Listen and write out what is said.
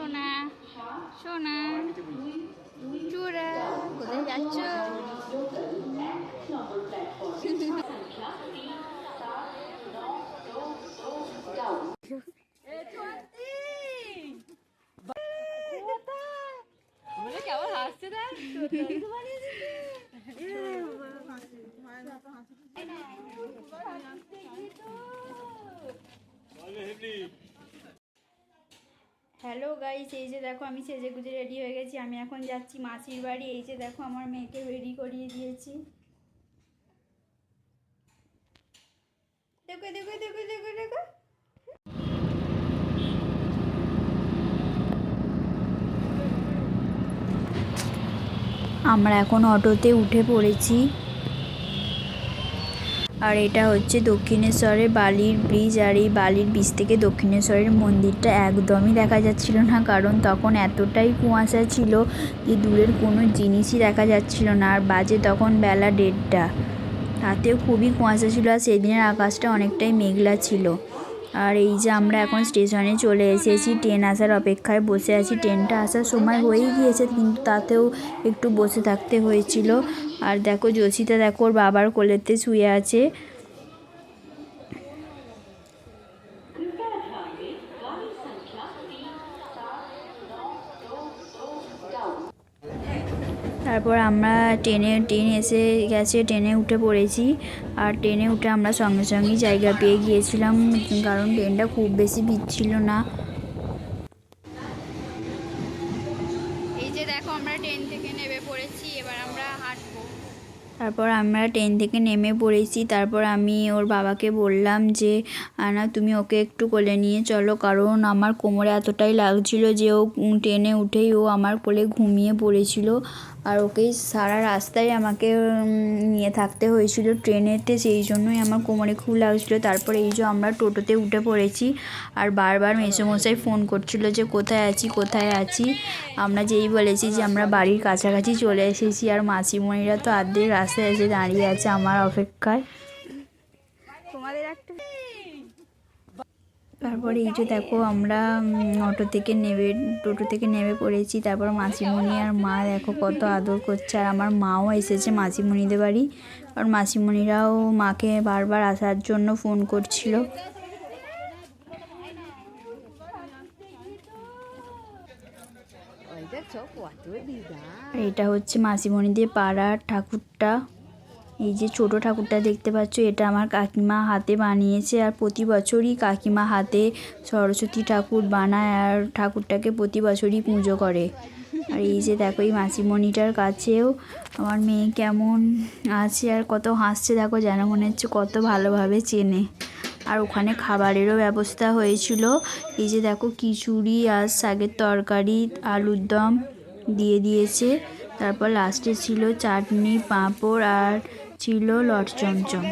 সোনা সোনা চূড়া কোথায় যাচ্ছ? কেমন হাসছে না? হ্যালো গাইস, এই যে দেখো আমি সেজে গুজে রেডি হয়ে গেছি। আমি এখন যাচ্ছি মাসির বাড়ি। এই যে দেখো আমার মেয়েকে রেডি করিয়ে দিয়েছি। দেখো দেখো দেখো দেখো দেখো। আমরা এখন অটোতে উঠে পড়েছি। আর এটা হচ্ছে দক্ষিণেশ্বরের বালির ব্রিজ। আর এই বালির ব্রিজ থেকে দক্ষিণেশ্বরের মন্দিরটা একদমই দেখা যাচ্ছিল না, কারণ তখন এতটাই কুয়াশা ছিল যে দূরের কোনো জিনিসই দেখা যাচ্ছিল না। আর বাজে তখন বেলা 1:30, তাতেও খুবই কুয়াশা ছিল। আর সেদিনের আকাশটা অনেকটাই মেঘলা ছিল। আর এই যে আমরা এখন স্টেশনে চলে এসেছি, ট্রেন আসার অপেক্ষায় বসে আছি। ট্রেনটা আসার সময় হয়েই গিয়েছে, কিন্তু তাতেও একটু বসে থাকতে হয়েছিল। আর দেখো জসিতা দেখো ওর বাবার কোলেতে শুয়ে আছে। তারপর আমরা ট্রেন এসে গেছে, ট্রেনে উঠে পড়েছি। আর ট্রেনে উঠে আমরা সঙ্গে সঙ্গেই জায়গা পেয়ে গিয়েছিলাম, কারণ ট্রেনটা খুব বেশি ভিড় ছিল না। এই যে দেখো আমরা ট্রেন থেকে নেমে পড়েছি, এবার আমরা হাঁটবো। তারপর আমরা ট্রেন থেকে নেমে পড়েছি। তারপর আমি ওর বাবাকে বললাম যে না তুমি ওকে একটু কোলে নিয়ে চলো, কারণ আমার কোমরে এতটাই লাগছিল যে ও ট্রেনে উঠেই ও আমার কোলে ঘুমিয়ে পড়েছিল। আর ওকে সারা রাস্তায় আমাকে নিয়ে থাকতে হয়েছিল ট্রেনেতে, সেই জন্যই আমার কোমরে খুব লাগছিলো। তারপরে এই যে আমরা টোটোতে উঠে পড়েছি। আর বারবার মেসোমশাই ফোন করছিল যে কোথায় আছি কোথায় আছি। আমরা যেই বলেছি যে আমরা বাড়ির কাছাকাছি চলে এসেছি, আর মাসিমণিরা তো অর্ধেক রাস্তায় এসে দাঁড়িয়ে আছে আমার অপেক্ষায়। তারপরে এই যে দেখো আমরা টোটো থেকে নেমে পড়েছি। তারপর মাসিমণি আর মা দেখো কত আদর করছে। আর আমার মাও এসেছে মাসিমণিদের বাড়ি। আর মাসিমণিরাও মাকে বারবার আসার জন্য ফোন করছিল। এটা হচ্ছে মাসিমণিদের পাড়ার ঠাকুরটা। এই যে ছোট ঠাকুরটা দেখতে পাচ্ছ, এটা আমার কাকিমা হাতে বানিয়েছে। আর প্রতি বছরই কাকিমা হাতে সরস্বতী ঠাকুর বানায়, আর ঠাকুরটাকে প্রতি বছরই পুজো করে। আর এই যে দেখো এই মাসিমণিটার কাছেও আমার মেয়ে কেমন আছে আর কত হাসছে দেখো, যেন মনে হচ্ছে কত ভালোভাবে চেনে। আর ওখানে খাবারেরও ব্যবস্থা হয়েছিল। এই যে দেখো খিচুড়ি আর শাকের তরকারি, আলুর দম দিয়ে দিয়েছে। তারপর লাস্টে ছিল চাটনি, পাঁপড় আর ছিল লট চমচম।